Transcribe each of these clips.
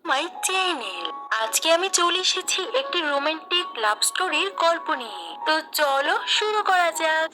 My channel. আজকে আমি চলে এসেছি একটি রোমান্টিক লাভ স্টোরির গল্প নিয়ে। তো চলো শুরু করা যাক।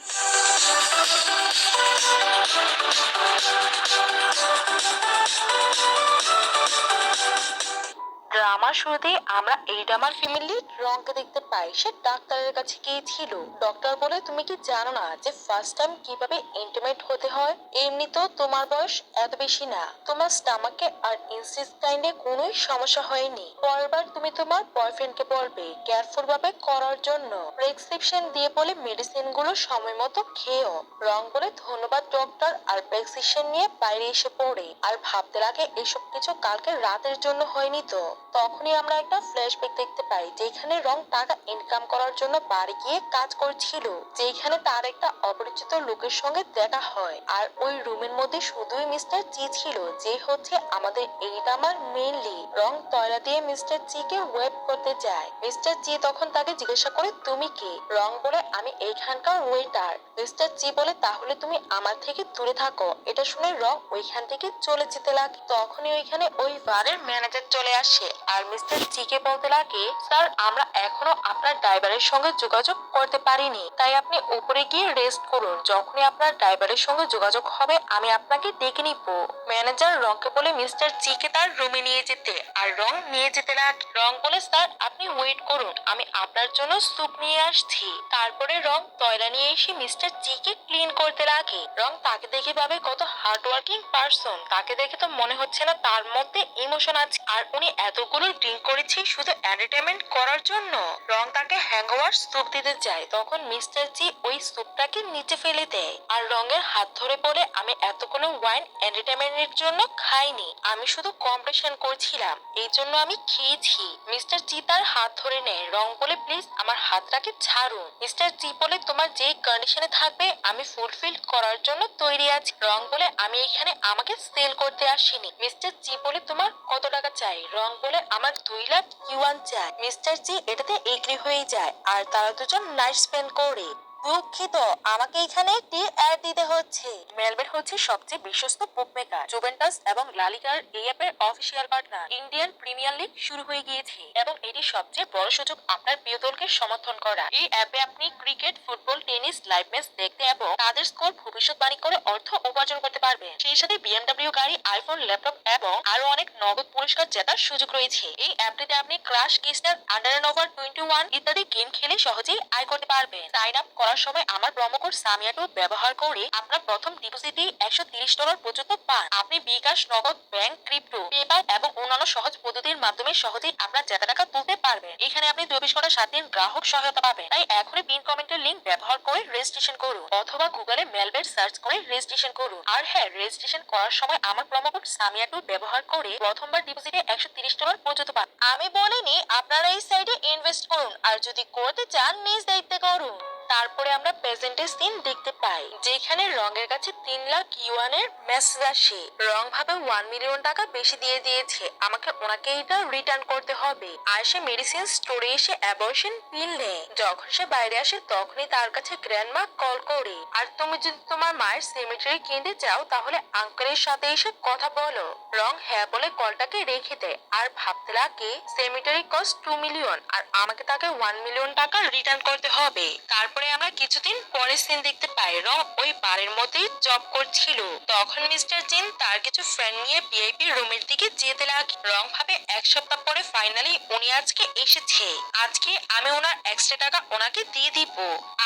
ড্রামার শুরুতে আমরা এই ড্রামার ফ্যামিলির রংকে দেখতে পাই। সে ডাক্তারের কাছে গিয়েছিল। ডক্টর বলে, তুমি কি জানো না যে ফার্স্ট টাইম কিভাবে ইন্টিমেট হতে হয়? এমনিতেও তোমার বয়স এত বেশি না, তোমার স্টামাকে আর ইনসিস্টাইনে কোনোই সমস্যা হয়নি। পরের বার তুমি তোমার বয়ফ্রেন্ডকে বলবে কেয়ারফুল ভাবে করার জন্য। প্রেসক্রিপশন দিয়ে বলে মেডিসিন গুলো সময় মতো খেয়েও। রং বলে, ধন্যবাদ ডক্টর, আর প্রেসক্রিপশন নিয়ে বাইরে এসে পড়ে আর ভাবতে লাগে এসব কিছু কালকে রাতের জন্য হয়নি তো। তখনই আমরা একটা ফ্ল্যাশব্যাক দেখতে পাই যেখানে রং টাকা ইনকাম করার জন্য বাড়ি গিয়ে কাজ করছিল, যেখানে তার একটা অপরিচিত লোকের সঙ্গে দেখা হয়। আর ওই রুমের মধ্যে শুধুই মিস্টার জি ছিল, যে হচ্ছে আমাদের এই ড্রামার মেইনলি। রং তয়লা দিয়ে মিস্টার জি কে ওয়েট করতে যায়। মিস্টার জি তখন তাকে জিজ্ঞাসা করে, তুমি কে? রং বলে, আমি এইখানকার ওয়েটার। মিস্টার জি বলে, তাহলে তুমি আমার থেকে দূরে থাকো। এটা শুনে রং ওইখান থেকে চলে যেতে লাগে। তখনই ওইখানে ওই বারের ম্যানেজার চলে আসে আর মিস্টার জি কে বলতে লাগে, স্যার আমরা এখনো আপনার ড্রাইভারের সঙ্গে যোগাযোগ করতে পারিনি, তাই আপনি উপরে গিয়ে রেস্ট করুন। যখনই আপনার ড্রাইভারের সঙ্গে যোগাযোগ হবে আমি আপনাকে ডেকে নিব। ম্যানেজার রংকে বলে মিস্টার জি কে তার রুমে নিয়ে যেতে, আর রং নিয়ে যেতে লাগে। রং বলে, স্যার আপনি ওয়েট করুন, আমি আপনার জন্য স্যুপ নিয়ে আসছি। তারপরে রং তয়লা নিয়ে এসে মিস্টার জি কে ক্লিন করতে লাগে। রং তাকে দেখে ভাবে কত হার্ড ওয়ার্কিং পারসন। তাকে দেখে তো মনে হচ্ছে না তার মধ্যে ইমোশন আছে, আর উনি এতগুলো ড্রিঙ্ক করেছে শুধু এন্টারটেনমেন্ট করার জন্য। রং তাকে হ্যাংওভার স্যুপ দিতে যায়, তখন মিস্টার জি ওই স্যুপটাকে নিচে ফেলে দেয় আর রঙের হাত ধরে বলে, আমি এতগুলো ওয়াইন এন্টারটেনমেন্টের জন্য খাইনি, আমি শুধু কম্পিটিশন করছিলাম, এই জন্য আমি খেয়েছি। মিস্টার জি তার হাত ধরে নেয়। রং বলে, প্লিজ আমার হাতটাকে ছাড়ুন। মিস্টার জি বলে, তোমার যেই কন্ডিশনে থাকবে আমি ফুলফিল করার জন্য তৈরি আছি। রং বলে, আমি এখানে আমাকে সেল করতে আসিনি। মিস্টার জি বলে, তোমার কত টাকা চাই? রং বলে, আমার 2 লাখ ইউয়ান চাই। মিস্টার জি এটাতে এগ্রি হয়ে যায় আর তারা দুজন নাইট স্পেন্ড করে। দুঃখিত, আমাকে এখানে একটি অ্যাড দিতে হচ্ছে। মেলবেন হচ্ছে সবচেয়ে বিশ্বস্ত বুক মেকার। জুভেন্টাস এবং লালিগার এই অ্যাপের official partner. Indian premier league শুরু হয়ে গিয়েছে এবং এটি সবচেয়ে বড় সুযোগ আপনার প্রিয় দলকে সমর্থন করা। এই অ্যাপে আপনি cricket, football, tennis live match দেখতে এবং তাদের স্কোর ভবিষ্যৎবাণী করে অর্থ উপার্জন করতে পারবেন। সেই সাথে বিএমডব্লিউ গাড়ি, আইফোন, ল্যাপটপ এবং আরো অনেক নগদ পুরস্কার জেতার সুযোগ রয়েছে। এই অ্যাপটিতে আপনি ক্রাশ, কিস্টার, আন্ডার এন্ড ওভার 21 ইত্যাদি গেম খেলে সহজেই আয় করতে পারবেন। সাইন আপ করার সময় আমার প্রোমো কোড সামিয়াটো ব্যবহার করে আপনার প্রথম ডিপোজিটে $130 পর্যন্ত পান। আপনি বিকাশ, নগদ, ব্যাংক, ক্রিপ্টো, পেপাল এবং অন্যান্য সহজ পদ্ধতির মাধ্যমে সহজেই আপনার জেতা টাকা তুলতে পারবেন। এখানে আপনি 24 ঘন্টা 7 দিন গ্রাহক সহায়তা পাবেন। তাই এখনই পিন কমেন্টের লিংক ব্যবহার করে রেজিস্ট্রেশন করুন অথবা গুগলে মেলবেট সার্চ করে রেজিস্ট্রেশন করুন। আর হ্যাঁ, রেজিস্ট্রেশন করার সময় আমার প্রোমো কোড সামিয়াটো ব্যবহার করে প্রথমবার ডিপোজিটে $130 পর্যন্ত পান। আমি বলিনি আপনারা এই সাইটে ইনভেস্ট করুন, আর যদি করতে চান নিজ দায়িত্বে করুন। তারপরে আমরা প্রেজেন্টের সিন দেখতে পাই যেখানে রঙের কাছে 3 লাখ ইউয়ানের মেসেজ আসে। রং ভাবে 1 মিলিয়ন টাকা বেশি দিয়ে দিয়েছে, আমাকে ওনাকে এটা রিটার্ন করতে হবে। আর সে মেডিসিন স্টোরে এসে অ্যাবর্শন পিল নেয়। যখন সে বাইরে আসে তখনই তার কাছে গ্র্যান্ডমা কল করে, আর তুমি যদি তোমার মায়ের সেমেটারি কিনতে চাও তাহলে আঙ্কেলের সাথে এসে কথা বলো। রং হ্যাঁ বলে কলটাকে রেখে দেয় আর ভাবতে লাগে সেমেটারি কস্ট 2 মিলিয়ন আর আমাকে তাকে 1 মিলিয়ন টাকা রিটার্ন করতে হবে। তারপরে আমরা কিছুদিন পরে সিন দেখতে পাই রং ওই বারের মধ্যেই জব করছিল। তখন মিস্টার জিন তার কিছু ফ্রেন্ড নিয়ে ভিআইপি রুমের দিকে যেতে লাগে। রং ভাবে 1 সপ্তাহ পরে ফাইনালি উনি আজকে এসেছে, আজকে আমি ওনার এক্সট্রা টাকা ওনাকে দিয়ে দিব।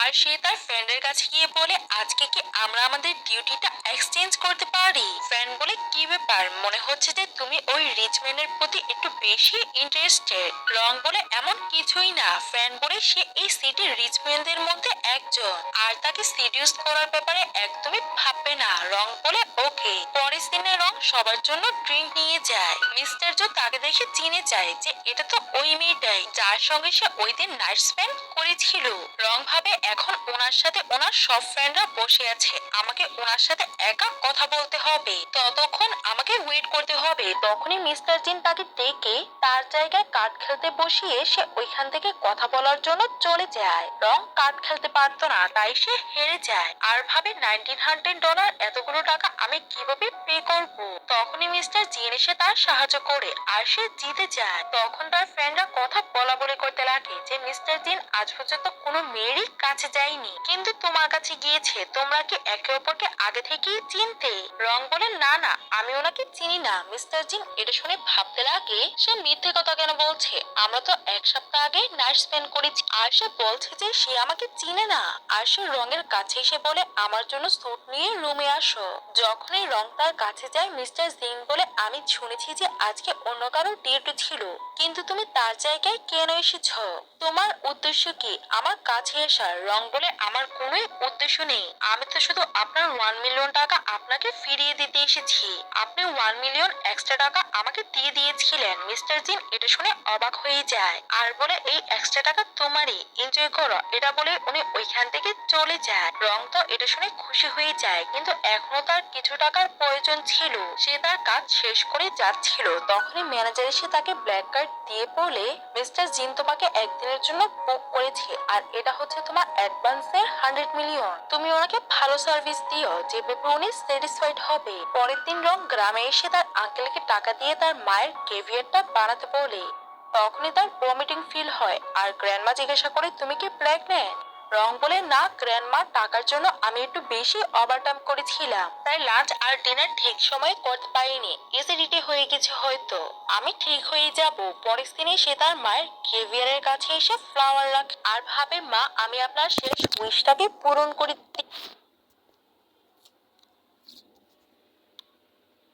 আর সে তার ফ্রেন্ডের কাছে গিয়ে বলে, আজকে কি আমরা আমাদের ডিউটিটা এক্সচেঞ্জ করতে পারি? ফ্রেন্ড বলে, কি ব্যাপার, মনে হচ্ছে যে তুমি ওই রিচ ম্যানের প্রতি একটু বেশি ইন্টারেস্টেড। রং বলে, এমন কিছুই না। ফ্রেন্ড বলে, সে এই সিটির রিচ ম্যানদের মধ্যে একজন আর তাকে সিডিউস করার ব্যাপারে একদমই ভাববে না। রং বলে, ওকে। পরের দিনে রং সবার জন্য ড্রিঙ্ক নিয়ে যায়। মিস্টার জো তাকে দেখে চিনে যায় যে এটা তো ওই মেয়েটাই যার সঙ্গে সে ওই দিন নাইট স্পেন্ড করেছিল। রং ভাবে এখন ওনার সাথে ওনার সব ফ্রেন্ডরা বসে আছে, আমাকে ওনার সাথে একা কথা বলতে হবে, ততক্ষণ আমাকে ওয়েট করতে হবে। তখনই মিস্টার জিন তাকে ডেকে তার জায়গায় কার্ড খেলতে বসিয়ে সে ওইখান থেকে কথা বলার জন্য চলে যায়। রং কার্ড ফেলতে পারতো না, তাই সে হেরে যায় আর ভাবে $1900 এতগুলো টাকা আমি কিভাবে পে করব। তখনই মিস্টার জিন এসে তার সাহায্য করে আর সে জিতে যায়। তখন তার ফ্রেন্ডরা কথা বলা বলি করতে লাগে যে মিস্টার জিন আজ পর্যন্ত কোনো মেয়েরই কাছে যায়নি, কিন্তু তোমার কাছে গিয়েছে। তোমরা কি একে অপরকে আগে থেকেই চিনতে? রং বলে না না, আমি ওনাকে চিনি না। মিস্টার জিন এটা শুনে ভাবতে লাগে সে মিথ্যে কথা কেন বলছে, আমরা তো এক সপ্তাহ আগে নাইট স্পেন্ড করেছি। আর সে বলছে যে সে আমাকে চিনে না। আর সে রঙের কাছে এসে বলে আমার জন্য স্যুট নিয়ে রুমে আসো। যখনই রং তার কাছে যায় মিস্টার জিন বলে আমি শুনেছি যে আজকে অন্য কারো ডিউটি ছিল, কিন্তু তুমি তার জায়গায় কেন এসেছ? তোমার উদ্দেশ্য কি আমার কাছে আসার? রং বলে আমার কোনো উদ্দেশ্য নেই, আমি তো শুধু আপনার 1 মিলিয়ন টাকা আপনাকে ফিরিয়ে দিতে এসেছি। আপনি 1 মিলিয়ন এক্সট্রা টাকা আমাকে দিয়ে দিয়েছিলেন। মিস্টার জিন এটা শুনে অবাক হয়ে যায় আর বলে এই এক্সট্রা টাকা তোমারই, এনজয় করো। এটা বলে উনি ওইখান থেকে চলে যায়। রং তো এটা শুনে খুশি হয়ে যায়, কিন্তু এখনো তার কিছু টাকার প্রয়োজন ছিল। সে তার কাজ শেষ করে যাচ্ছিল, তখনই ম্যানেজার এসে তাকে ব্ল্যাক কার্ড দিয়ে বলে মিস্টার জিন তোমাকে একদিনের জন্য বুক করেছে আর এটা হচ্ছে তোমার অ্যাডভান্সের 100 মিলিয়ন। তুমি ওনাকে ভালো সার্ভিস দিও যেভাবে উনি স্যাটিসফাইড হবে। পরের দিন রং গ্রামে এসে তার আঙ্কেলকে টাকা দিয়ে তার মায়ের কেভিয়ারটা বানাতে বলে। তখনই তার ভমিটিং ফিল হয় আর গ্র্যান্ডমা জিজ্ঞাসা করে তুমি কি প্রেগন্যান্ট? রং বলে না গ্র্যান্ডমা, টাকার জন্য আমি একটু বেশি ওভারটাইম করেছিলাম, তাই লাঞ্চ আর ডিনার ঠিক সময়ে করতে পারিনি। এসিডিটি হয়ে গেছে হয়তো, আমি ঠিক হয়ে যাব। পরের দিনে সে তার মায়ের কেভিয়ারের কাছে এসে ফ্লাওয়ার রাখে আর ভাবে মা আমি আপনার শেষ উইশটাকে পূরণ করে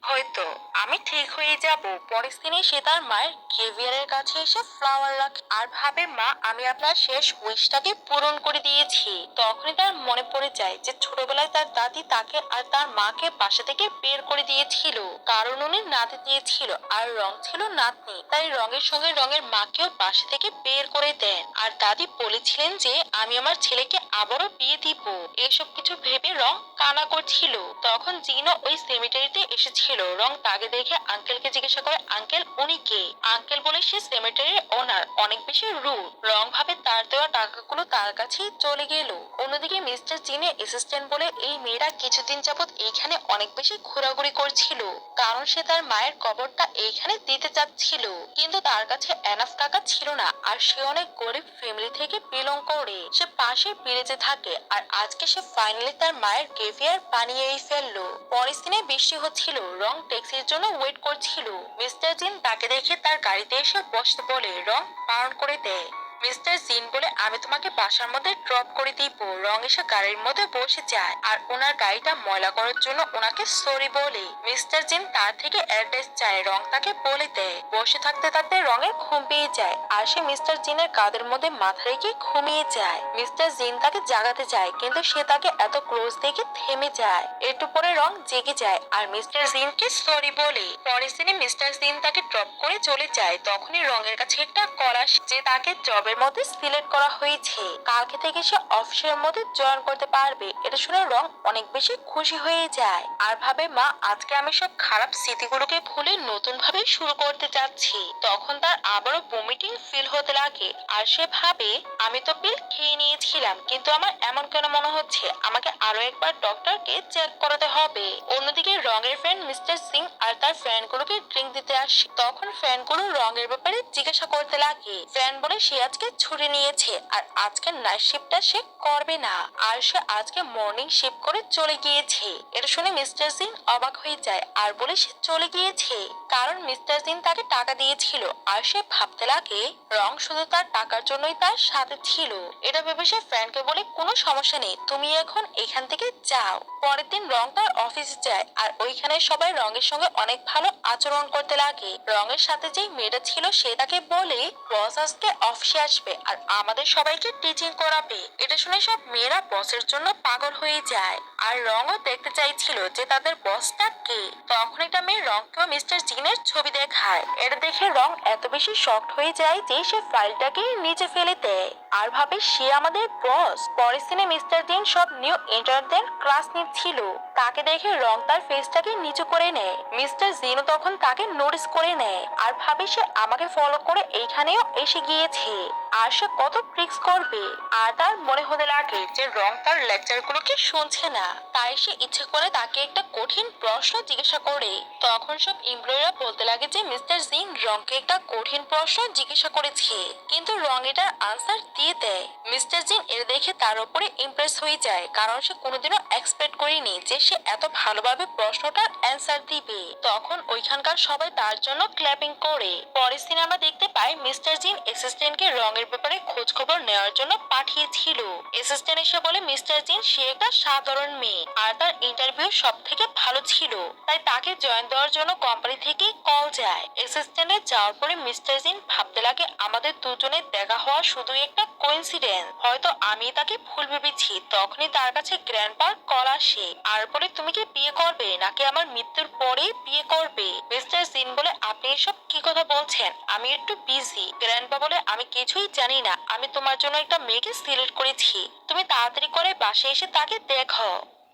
হয়তো আমি ঠিক হয়ে যাব। পরের দিনে সে তার মায়ের কেভিয়ারের কাছে এসে ফ্লাওয়ার রাখে আর ভাবে মা আমি আপনার শেষ উইশটাকে পূরণ করে দিয়েছি। তখনই তার মনে পড়ে যায় যে ছোটবেলায় তার দাদি তাকে আর তার মাকে বাসা থেকে বের করে দিয়েছিল, কারণ উনি নাতি দিয়েছিল আর রং ছিল নাতনি। তাই রঙের সঙ্গে রঙের মাকেও বাসা থেকে বের করে দেন আর দাদি বলেছিলেন যে আমি আমার ছেলেকে আবারও বিয়ে দিব। এসব কিছু ভেবে রং কানা করছিল। তখন জিনও ওই সেমিটারিতে এসেছিল। রং তাকে দেখে আঙ্কেলকে জিজ্ঞাসা করে আঙ্কেল উনি কে? আঙ্কেল বলে সে সেমিটারির ওনার, অনেক বেশি রুড। রং ভাবে তার দেওয়া টাকাগুলো তার কাছেই চলে গেল। অন্যদিকে মিস্টার জিনের অ্যাসিস্ট্যান্ট বলে এই মেয়েরা কিছুদিন যাবত এইখানে অনেক বেশি ঘোরাঘুরি করছিল, কারণ সে তার মায়ের কবরটা এইখানে দিতে চাচ্ছিল, কিন্তু তার কাছে এনাফ টাকা ছিল না আর সে অনেক গরিব ফ্যামিলি থেকে বিলং করে। সে পাশে বিলেজে থাকে আর আজকে সে ফাইনালি তার মায়ের কেভিয়ার বানিয়েই ফেললো। পরের দিনে বৃষ্টি হচ্ছিল। রং ট্যাক্সির জন্য ওয়েট করছিল। মিস্টার জিন তাকে দেখে তার গাড়িতে এসে বসতে বলে রং বারণ করে দেয়। মিস্টার জিন বলে আমি তোমাকে বাসার মধ্যে ড্রপ করে দিব। রং এসে গাড়ির মধ্যে বসে যায় আর ওনার গাড়িটা ময়লা করার জন্য ওনাকে সরি বলে। মিস্টার জিন তার থেকে অ্যাড্রেস চায়, রং তাকে বলে দেয়। বসে থাকতে থাকতে রঙের ঘুম পেয়ে যায় আর সে মিস্টার জিনের কাঁধের মধ্যে মাথা রেখে ঘুমিয়ে যায়। মিস্টার জিন তাকে জাগাতে চায়, কিন্তু সে তাকে এত ক্লোজ দেখে থেমে যায়। একটু পরে রং জেগে যায় আর মিস্টার জিনকে সরি বলে। পরের দিনে মিস্টার জিন তাকে ড্রপ করে চলে যায়। তখনই রঙের কাছে একটা কল আসে যে তাকে জবের মধ্যে সিলেক্ট করা হয়েছে, কালকে থেকে সে অফিসের মধ্যে জয়েন করতে পারবে। এটা শুনে রং অনেক বেশি খুশি হয়ে যায় আর ভাবে মা আজকে আমি সব খারাপ স্মৃতিগুলোকে ভুলে নতুন ভাবে শুরু করতে যাচ্ছি। তখন তার আবারও ভমিটিং ফিল হতে লাগে আর সে ভাবে আমি তো পিল খেয়ে নিয়েছিলাম, কিন্তু আমার এমন কেন মনে হচ্ছে, আমাকে আরো একবার ডক্টরকে চেক করাতে হবে। অন্যদিকে রঙের ফ্রেন্ড মিস্টার সিং আর তার ফ্রেন্ডগুলোকে ড্রিঙ্ক দিতে আসে। তখন ফ্রেন্ডগুলো রঙের ব্যাপারে জিজ্ঞাসা করতে লাগে। ফ্রেন্ড বলে সে আজকে ছুটি নিয়েছে আর আজকে নাইট শিফটটা সে করবে না আর সে আজকে মর্নিং শিফট করে চলে গিয়েছে। এটা শুনে মিস্টার সিং অবাক হয়ে যায় আর বলে সে চলে গিয়েছে কারণ মিস্টার সিং তাকে টাকা দিয়েছিল। আর সে ভাবতে লাগে রং শুধু তার টাকার জন্যই তার সাথে ছিল। এটা ভেবে সে ফ্রেন্ডকে বলে কোনো সমস্যা নেই, তুমি এখন এখান থেকে যাও। পরের দিন রং তার অফিসে যায় আর ওইখানে সবাই রঙের সঙ্গে অনেক ভালো আচরণ করতে লাগে। রঙের সাথে যেই মেয়েটা ছিল সে তাকে বলে বস আজকে অফিসে আসবে আর আমাদের সবাইকে টিচিং করাবে। এটা শুনে সব মেয়েরা বসের জন্য পাগল হয়ে যায় আর রঙও দেখতে চাইছিল যে তাদের বসটা কে। তখন একটা মেয়ে রংকেও মিস্টার জিনের ছবি দেখায়। এটা দেখে রং এত বেশি শকড হয়ে যায় যে সে ফাইলটাকে নিচে ফেলে দেয় আর ভাবে সে আমাদের বস। পরের সিনে মিস্টার জিন সব নিউ এন্টারদের ক্লাস নিচ্ছিল। তাকে দেখে রং তার ফেসটাকে নিচু করে নেয়। মিস্টার জিনও তখন তাকে নোটিস করে নেয় আর ভাবে সে আমাকে ফলো করে এইখানেও এসে গিয়েছে আর সে কত ট্রিক্স করবে। আর তার মনে হতে লাগে যে রং তার লেকচার গুলোকে শুনছে না, তাই সে ইচ্ছে করে তাকে একটা কঠিন প্রশ্ন জিজ্ঞাসা করে। তখন সব এমপ্লয়িরা বলতে লাগে যে মিস্টার জিন রংকে একটা কঠিন প্রশ্ন জিজ্ঞাসা করেছে, কিন্তু রং এটার আনসার দিয়ে দেয়। মিস্টার জিন এর দেখে তার উপরে ইমপ্রেস হয়ে যায়, কারণ সে কোনোদিনও এক্সপেক্ট করেনি যে সে এত ভালোভাবে প্রশ্নটার অ্যান্সার দিবে। তখন ওইখানকার সবাই তার জন্য ক্ল্যাপিং করে। পরের সিনেমা দেখতে পাই মিস্টার জিন অ্যাসিস্ট্যান্টকে রঙের ব্যাপারে খোঁজ খবর নেওয়ার জন্য পাঠিয়েছিল। অ্যাসিস্ট্যান্ট এসে বলে মিস্টার জিন সে একটা সাধারণ মেয়ে আর তার ইন্টারভিউ সব থেকে ভালো ছিল, তাই তাকে জয়েন দেওয়ার জন্য কোম্পানি থেকে কল যায়। অ্যাসিস্ট্যান্টে যাওয়ার পরে মিস্টার জিন ভাবতে লাগে আমাদের দুজনের দেখা হওয়া শুধু একটা কোইন্সিডেন্স, হয়তো আমি তাকে ভুল ভেবেছি। তখনই তার কাছে গ্র্যান্ডপার কল আসে আর বলে তুমি কি বিয়ে করবে নাকি আমার মৃত্যুর পরে বিয়ে করবে। মিস্টার জিন বলে আপনি এসব কি কথা বলছেন, আমি একটু বিজি। গ্র্যান্ডপা বলে আমি কিছুই জানি না, আমি তোমার জন্য একটা মেয়েকে সিলেক্ট করেছি, তুমি তাড়াতাড়ি করে বাসায় এসে তাকে দেখো।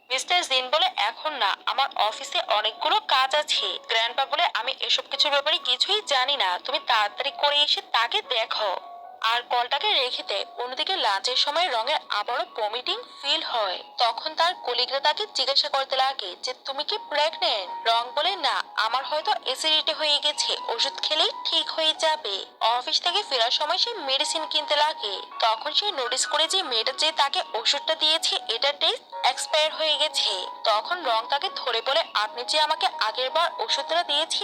মিস্টার জিন বলে এখন না, আমার অফিসে অনেকগুলো কাজ আছে। গ্র্যান্ডপা বলে আমি এসব কিছুর ব্যাপারে কিছুই জানি না, তুমি তাড়াতাড়ি করে এসে তাকে দেখো। আর কলটাকে রেখে দেয়। অন্যদিকে লাঞ্চের সময় রঙের আবারও ভমিটিং ফিল হয়। তখন তার কলিগরা তাকে জিজ্ঞাসা করতে লাগে যে তুমি কি প্রেগনেন্ট। রং বলে না, আমার হয়তো অ্যাসিডিটি হয়ে গেছে, ওষুধ খেলেই ঠিক হয়ে যাবে। অফিস থেকে ফেরার সময় সে মেডিসিন কিনতে লাগে। তখন সে নোটিস করে যে মেয়েটা যে তাকে ওষুধটা দিয়েছে এটা টেস্ট এক্সপায়ার হয়ে গেছে। তখন রং তাকে ধরে বলে আপনি যে আমাকে আগের বার ওষুধটা দিয়েছি